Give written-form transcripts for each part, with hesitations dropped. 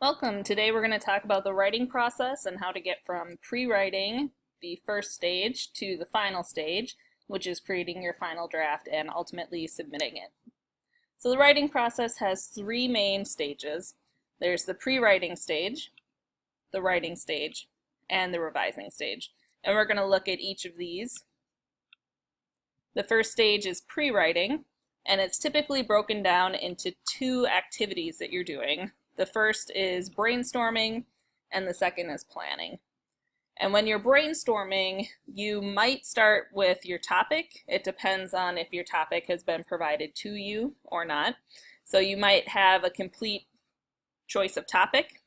Welcome. Today we're going to talk about the writing process and how to get from pre-writing, the first stage, to the final stage, which is creating your final draft and ultimately submitting it. So the writing process has three main stages. There's the pre-writing stage, the writing stage, and the revising stage. And we're going to look at each of these. The first stage is pre-writing, and it's typically broken down into two activities that you're doing. The first is brainstorming, and the second is planning. And when you're brainstorming, you might start with your topic. It depends on if your topic has been provided to you or not. So you might have a complete choice of topic,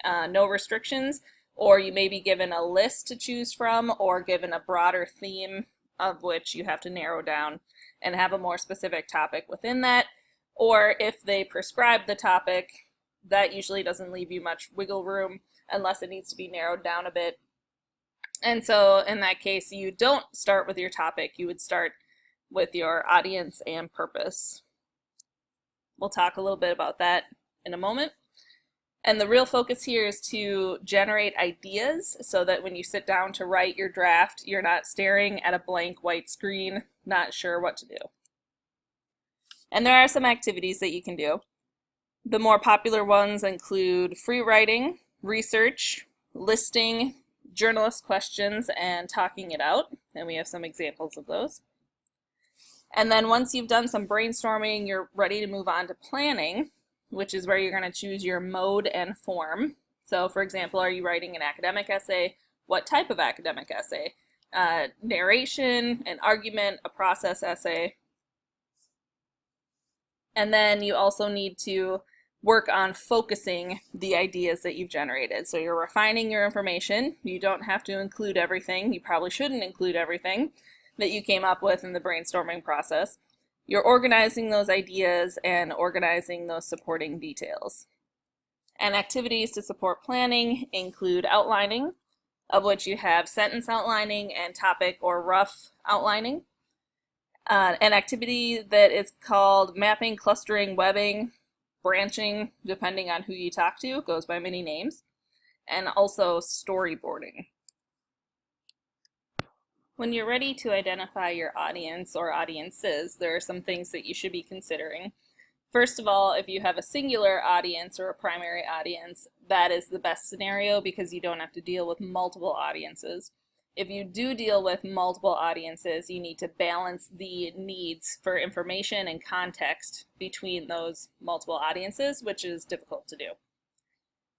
no restrictions, or you may be given a list to choose from or given a broader theme of which you have to narrow down and have a more specific topic within that. Or if they prescribe the topic, that usually doesn't leave you much wiggle room unless it needs to be narrowed down a bit. And so in that case, you don't start with your topic, you would start with your audience and purpose. We'll talk a little bit about that in a moment. And the real focus here is to generate ideas so that when you sit down to write your draft, you're not staring at a blank white screen, not sure what to do. And there are some activities that you can do. The more popular ones include free writing, research, listing, journalist questions, and talking it out. And we have some examples of those. And then once you've done some brainstorming, you're ready to move on to planning, which is where you're going to choose your mode and form. So for example, are you writing an academic essay? What type of academic essay? Narration, an argument, a process essay. And then you also need to work on focusing the ideas that you've generated. So you're refining your information. You don't have to include everything. You probably shouldn't include everything that you came up with in the brainstorming process. You're organizing those ideas and organizing those supporting details. And activities to support planning include outlining, of which you have sentence outlining and topic or rough outlining. An activity that is called mapping, clustering, webbing, branching, depending on who you talk to, goes by many names, and also storyboarding. When you're ready to identify your audience or audiences, there are some things that you should be considering. First of all, if you have a singular audience or a primary audience, that is the best scenario because you don't have to deal with multiple audiences. If you do deal with multiple audiences, you need to balance the needs for information and context between those multiple audiences, which is difficult to do.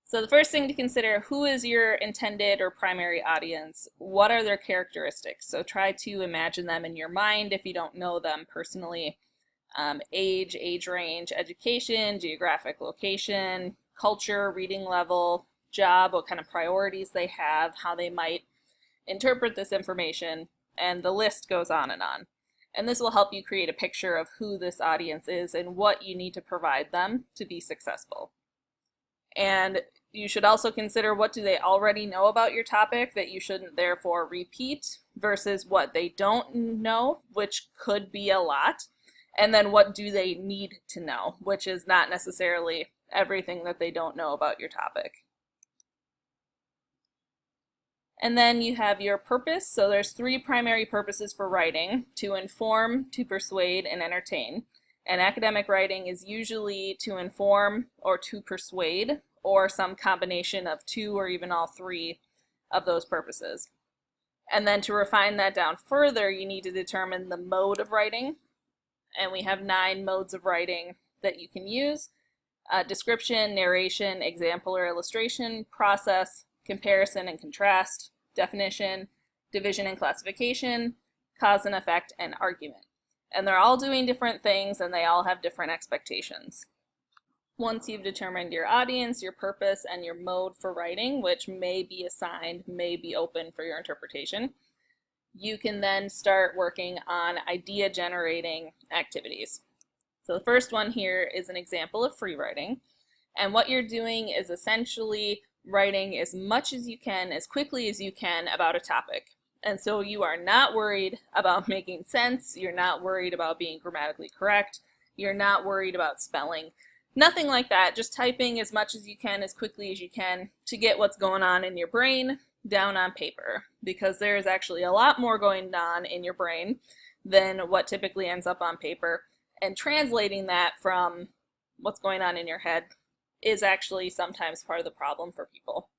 So the first thing to consider, who is your intended or primary audience? What are their characteristics? So try to imagine them in your mind if you don't know them personally. Age range, education, geographic location, culture, reading level, job, what kind of priorities they have, how they might interpret this information, and the list goes on. And this will help you create a picture of who this audience is and what you need to provide them to be successful. And you should also consider what do they already know about your topic that you shouldn't therefore repeat versus what they don't know, which could be a lot, and then what do they need to know, which is not necessarily everything that they don't know about your topic. And then you have your purpose. So there's three primary purposes for writing: to inform, to persuade, and entertain. And academic writing is usually to inform or to persuade, or some combination of two or even all three of those purposes. And then to refine that down further, you need to determine the mode of writing. And we have 9 modes of writing that you can use: description, narration, example or illustration, process, comparison and contrast, definition, division and classification, cause and effect, and argument. And they're all doing different things and they all have different expectations. Once you've determined your audience, your purpose, and your mode for writing, which may be assigned, may be open for your interpretation, you can then start working on idea generating activities. So the first one here is an example of free writing. And what you're doing is essentially writing as much as you can, as quickly as you can about a topic. And so you are not worried about making sense, you're not worried about being grammatically correct, you're not worried about spelling. Nothing like that, just typing as much as you can, as quickly as you can, to get what's going on in your brain down on paper, because there is actually a lot more going on in your brain than what typically ends up on paper, and translating that from what's going on in your head is actually sometimes part of the problem for people.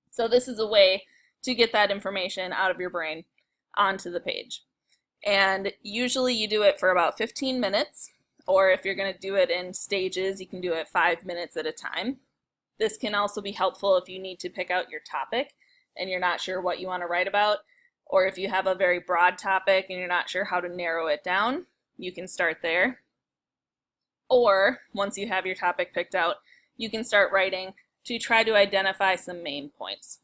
So this is a way to get that information out of your brain onto the page. And usually you do it for about 15 minutes, or if you're going to do it in stages, you can do it 5 minutes at a time. This can also be helpful if you need to pick out your topic and you're not sure what you want to write about, or if you have a very broad topic and you're not sure how to narrow it down, you can start there. Or once you have your topic picked out, you can start writing to try to identify some main points.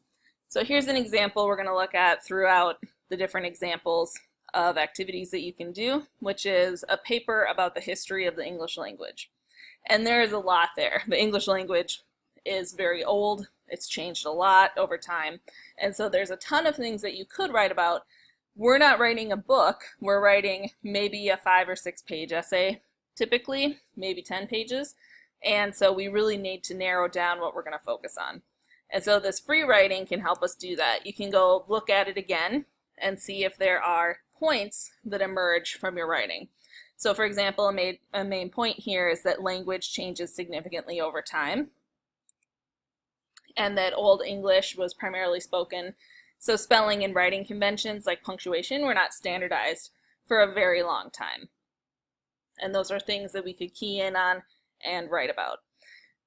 So here's an example we're going to look at throughout the different examples of activities that you can do, which is a paper about the history of the English language. And there is a lot there. The English language is very old. It's changed a lot over time. And so there's a ton of things that you could write about. We're not writing a book. We're writing maybe a 5 or 6 page essay, typically, maybe 10 pages. And so we really need to narrow down what we're going to focus on. And so this free writing can help us do that. You can go look at it again and see if there are points that emerge from your writing. So for example, a main point here is that language changes significantly over time, and that Old English was primarily spoken, so spelling and writing conventions like punctuation were not standardized for a very long time. And those are things that we could key in on and write about.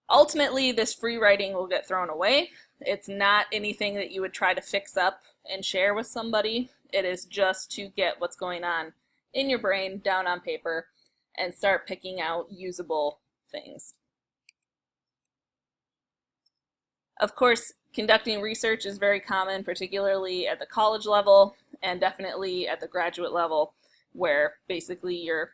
Ultimately, this free writing will get thrown away. It's not anything that you would try to fix up and share with somebody. It is just to get what's going on in your brain down on paper and start picking out usable things. Of course, conducting research is very common, particularly at the college level and definitely at the graduate level, where basically your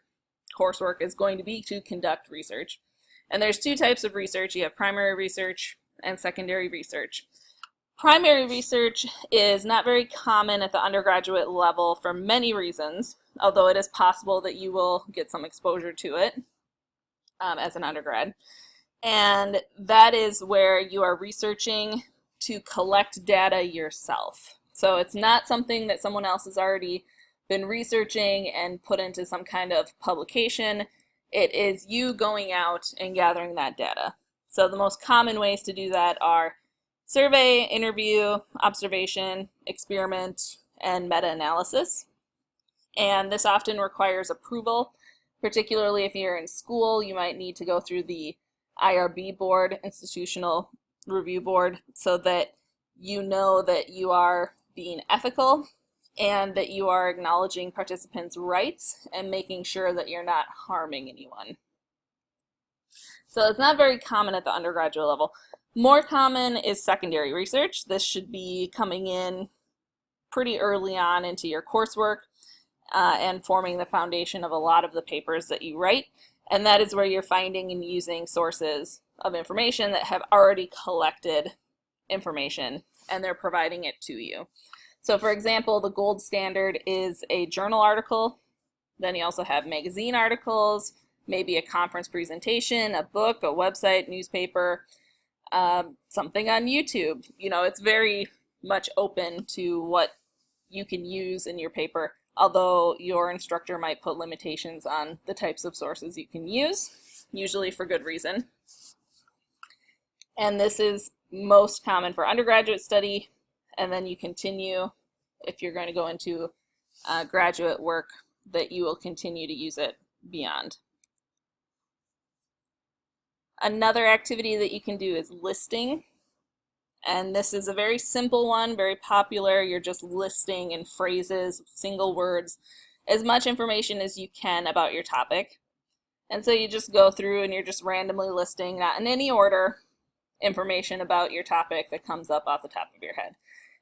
coursework is going to be to conduct research. And there's 2 types of research. You have primary research and secondary research. Primary research is not very common at the undergraduate level for many reasons, although it is possible that you will get some exposure to it as an undergrad. And that is where you are researching to collect data yourself. So it's not something that someone else has already been researching and put into some kind of publication. It is you going out and gathering that data. So the most common ways to do that are survey, interview, observation, experiment, and meta-analysis. And this often requires approval, particularly if you're in school. You might need to go through the IRB board, Institutional Review Board, so that you know that you are being ethical and that you are acknowledging participants' rights and making sure that you're not harming anyone. So it's not very common at the undergraduate level. More common is secondary research. This should be coming in pretty early on into your coursework and forming the foundation of a lot of the papers that you write. And that is where you're finding and using sources of information that have already collected information and they're providing it to you. So for example, the gold standard is a journal article. Then you also have magazine articles, maybe a conference presentation, a book, a website, newspaper, something on YouTube. You know, it's very much open to what you can use in your paper, although your instructor might put limitations on the types of sources you can use, usually for good reason. And this is most common for undergraduate study, and then you continue, if you're going to go into graduate work, that you will continue to use it beyond. Another activity that you can do is listing. And this is a very simple one, very popular. You're just listing in phrases, single words, as much information as you can about your topic. And so you just go through and you're just randomly listing, not in any order, information about your topic that comes up off the top of your head.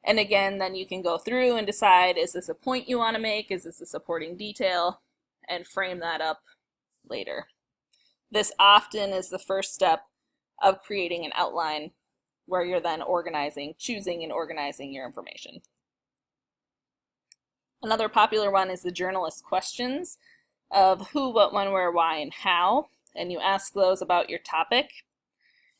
And again, then you can go through and decide, is this a point you want to make? Is this a supporting detail? And frame that up later. This often is the first step of creating an outline where you're then organizing, choosing and organizing your information. Another popular one is the journalist questions of who, what, when, where, why, and how. and you ask those about your topic,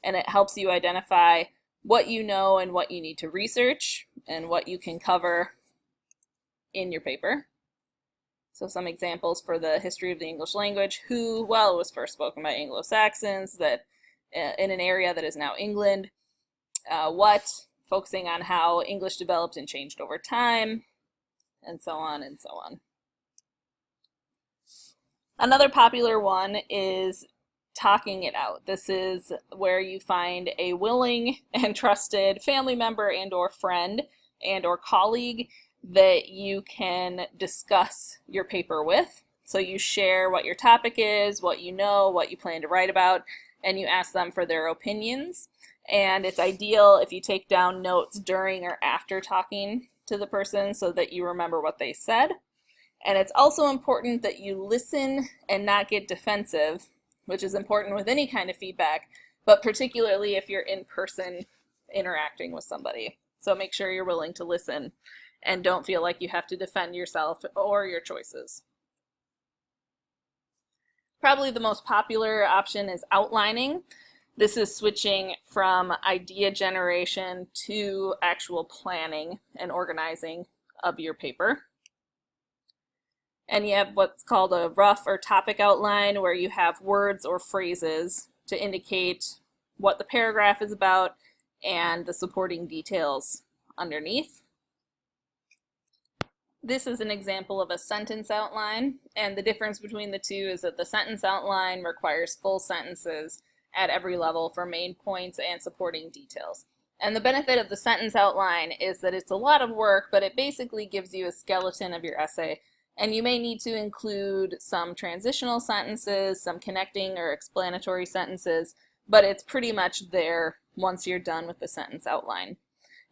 and it helps you identify what you know and what you need to research and what you can cover in your paper. So some examples for the history of the English language: who, well, it was first spoken by Anglo-Saxons, that in an area that is now England. What, focusing on how English developed and changed over time, and so on and so on. Another popular one is talking it out. This is where you find a willing and trusted family member and or friend and or colleague that you can discuss your paper with. So you share what your topic is, what you know, what you plan to write about, and you ask them for their opinions. And it's ideal if you take down notes during or after talking to the person so that you remember what they said. And it's also important that you listen and not get defensive, which is important with any kind of feedback, but particularly if you're in person interacting with somebody. So make sure you're willing to listen and don't feel like you have to defend yourself or your choices. Probably the most popular option is outlining. This is switching from idea generation to actual planning and organizing of your paper. And you have what's called a rough or topic outline, where you have words or phrases to indicate what the paragraph is about and the supporting details underneath. This is an example of a sentence outline, and the difference between the two is that the sentence outline requires full sentences at every level for main points and supporting details. And the benefit of the sentence outline is that it's a lot of work, but it basically gives you a skeleton of your essay. And you may need to include some transitional sentences, some connecting or explanatory sentences, but it's pretty much there once you're done with the sentence outline.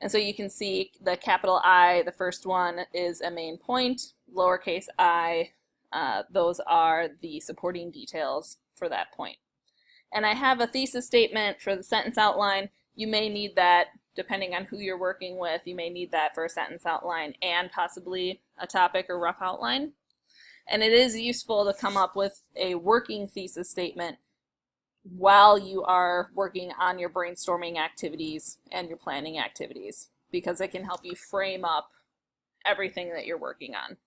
And so you can see the capital I, the first one, is a main point. Lowercase I, those are the supporting details for that point. And I have a thesis statement for the sentence outline. You may need that depending on who you're working with. You may need that for a sentence outline and possibly a topic or rough outline. And it is useful to come up with a working thesis statement while you are working on your brainstorming activities and your planning activities, because it can help you frame up everything that you're working on.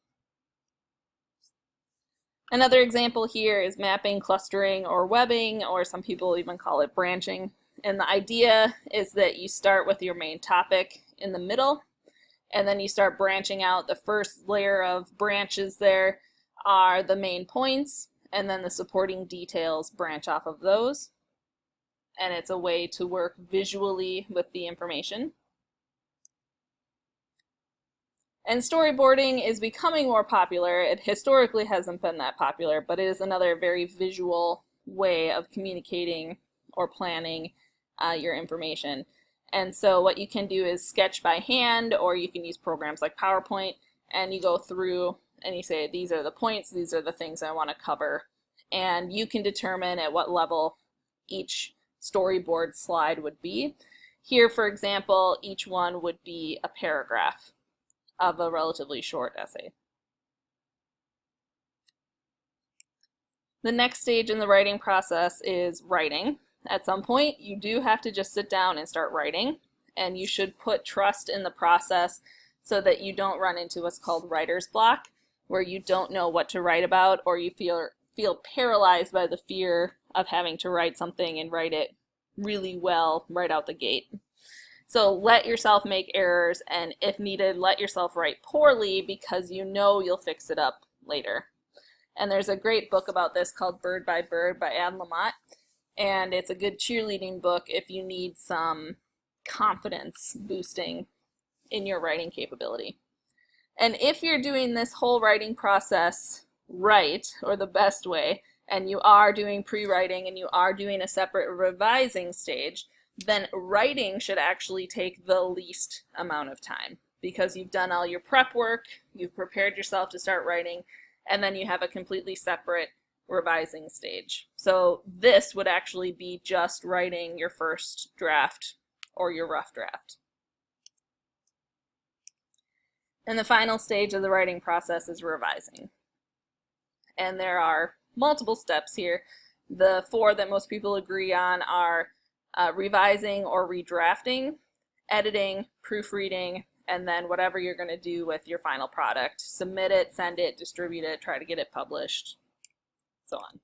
Another example here is mapping, clustering, or webbing, or some people even call it branching. And the idea is that you start with your main topic in the middle, and then you start branching out. The first layer of branches there are the main points, and then the supporting details branch off of those. And it's a way to work visually with the information. And storyboarding is becoming more popular. It historically hasn't been that popular, but it is another very visual way of communicating or planning your information. And so what you can do is sketch by hand, or you can use programs like PowerPoint, and you go through and you say, these are the points, these are the things I want to cover. And you can determine at what level each storyboard slide would be. Here, for example, each one would be a paragraph of a relatively short essay. The next stage in the writing process is writing. At some point, you do have to just sit down and start writing, and you should put trust in the process so that you don't run into what's called writer's block, where you don't know what to write about, or you feel paralyzed by the fear of having to write something and write it really well right out the gate. So let yourself make errors, and if needed, let yourself write poorly, because you know you'll fix it up later. And there's a great book about this called Bird by Bird by Ad Lamott, and it's a good cheerleading book if you need some confidence boosting in your writing capability. And if you're doing this whole writing process right, or the best way, and you are doing pre-writing and you are doing a separate revising stage, then writing should actually take the least amount of time, because you've done all your prep work, you've prepared yourself to start writing, and then you have a completely separate revising stage. So this would actually be just writing your first draft or your rough draft. And the final stage of the writing process is revising. And there are multiple steps here, The four that most people agree on are revising or redrafting, editing, proofreading, and then whatever you're going to do with your final product. Submit it, send it, distribute it, try to get it published, so on.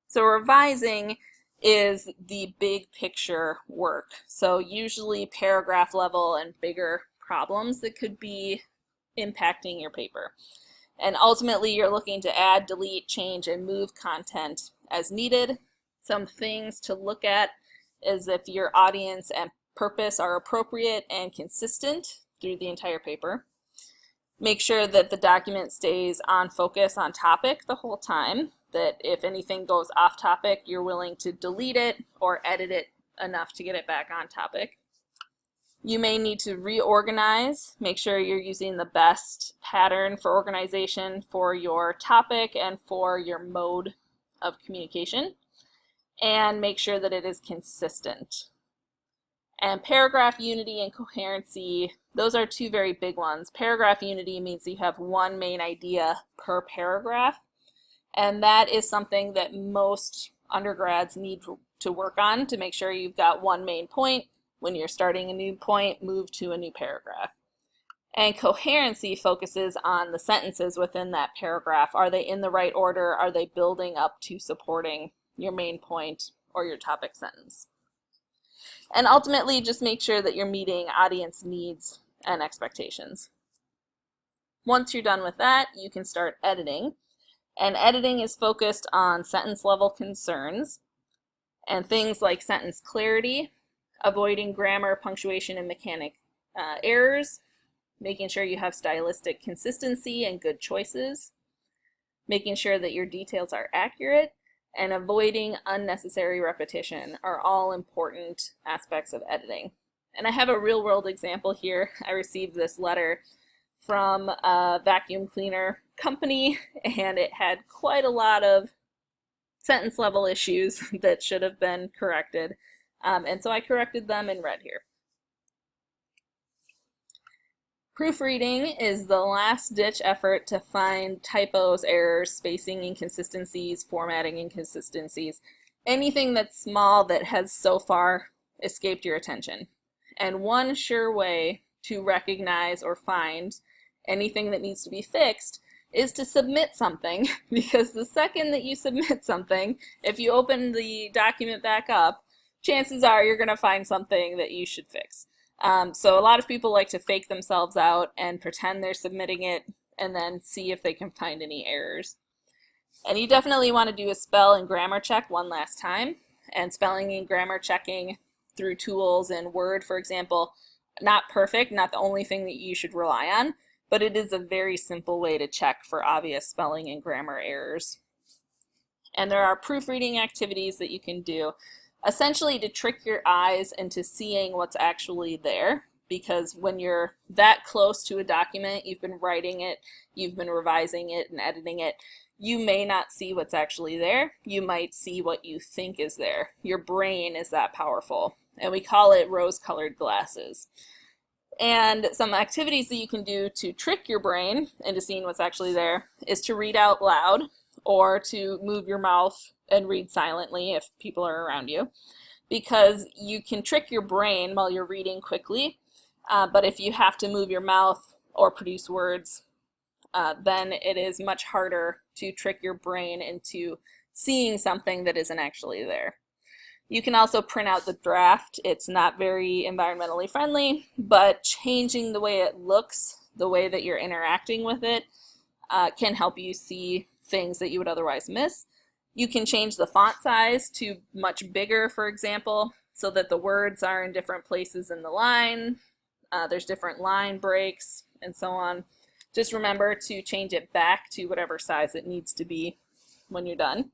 So revising is the big picture work. So usually paragraph level and bigger problems that could be impacting your paper. And ultimately you're looking to add, delete, change, and move content as needed. Some things to look at is if your audience and purpose are appropriate and consistent through the entire paper. Make sure that the document stays on focus, on topic the whole time, that if anything goes off topic, you're willing to delete it or edit it enough to get it back on topic. You may need to reorganize. Make sure you're using the best pattern for organization for your topic and for your mode of communication. And make sure that it is consistent. And paragraph unity and coherency, those are two very big ones. Paragraph unity means you have one main idea per paragraph. And that is something that most undergrads need to work on to make sure you've got one main point. When you're starting a new point, move to a new paragraph. And coherency focuses on the sentences within that paragraph. Are they in the right order? Are they building up to supporting your main point or your topic sentence? And ultimately, just make sure that you're meeting audience needs and expectations. Once you're done with that, you can start editing. And editing is focused on sentence level concerns and things like sentence clarity, avoiding grammar, punctuation, and mechanic errors, making sure you have stylistic consistency and good choices, making sure that your details are accurate, and avoiding unnecessary repetition are all important aspects of editing. And I have a real-world example here. I received this letter from a vacuum cleaner company, and it had quite a lot of sentence level issues that should have been corrected. And so I corrected them in red here. Proofreading is the last-ditch effort to find typos, errors, spacing inconsistencies, formatting inconsistencies, anything that's small that has so far escaped your attention. And one sure way to recognize or find anything that needs to be fixed is to submit something, because the second that you submit something, if you open the document back up, chances are you're going to find something that you should fix. So a lot of people like to fake themselves out and pretend they're submitting it and then see if they can find any errors. And you definitely want to do a spell and grammar check one last time. And spelling and grammar checking through tools in Word, for example, not perfect, not the only thing that you should rely on, but it is a very simple way to check for obvious spelling and grammar errors. And there are proofreading activities that you can do, essentially to trick your eyes into seeing what's actually there, because when you're that close to a document, you've been writing it, you've been revising it and editing it, you may not see what's actually there. You might see what you think is there. Your brain is that powerful, and we call it rose-colored glasses. And some activities that you can do to trick your brain into seeing what's actually there is to read out loud, or to move your mouth and read silently if people are around you, because you can trick your brain while you're reading quickly, but if you have to move your mouth or produce words, then it is much harder to trick your brain into seeing something that isn't actually there. You can also print out the draft. It's not very environmentally friendly, but changing the way it looks, the way that you're interacting with it, can help you see things that you would otherwise miss. You can change the font size to much bigger, for example, so that the words are in different places in the line. There's different line breaks and so on. Just remember to change it back to whatever size it needs to be when you're done.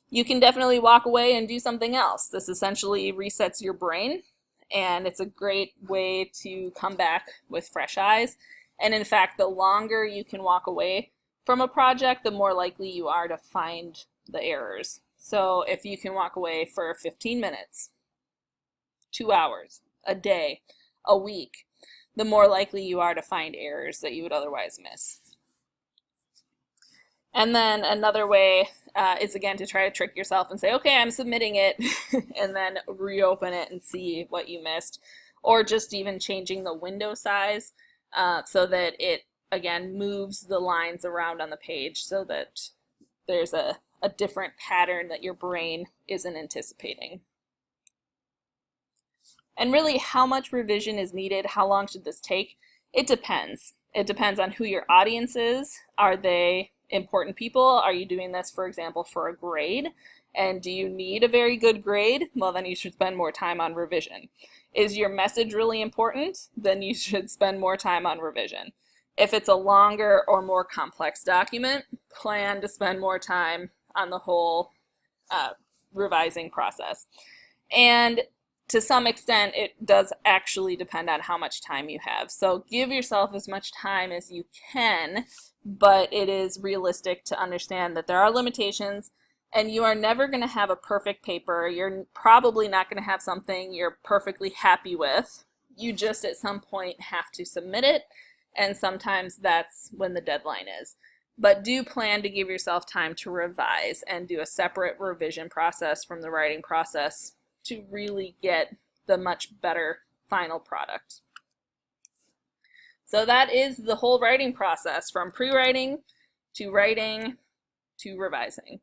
You can definitely walk away and do something else. This essentially resets your brain, and it's a great way to come back with fresh eyes. And in fact, the longer you can walk away from a project, the more likely you are to find the errors. So if you can walk away for 15 minutes, 2 hours, a day, a week, the more likely you are to find errors that you would otherwise miss. And then another way is again to try to trick yourself and say, okay, I'm submitting it, and then reopen it and see what you missed. Or just even changing the window size so that it, again, moves the lines around on the page so that there's a different pattern that your brain isn't anticipating. And really, how much revision is needed? How long should this take? It depends. It depends on who your audience is. Are they important people? Are you doing this, for example, for a grade? And do you need a very good grade? Well, then you should spend more time on revision. Is your message really important? Then you should spend more time on revision. If it's a longer or more complex document, plan to spend more time on the whole revising process. And to some extent, it does actually depend on how much time you have. So give yourself as much time as you can, but it is realistic to understand that there are limitations, and you are never going to have a perfect paper. You're probably not going to have something you're perfectly happy with. You just at some point have to submit it, and sometimes that's when the deadline is. But do plan to give yourself time to revise and do a separate revision process from the writing process to really get the much better final product. So that is the whole writing process, from pre-writing to writing to revising.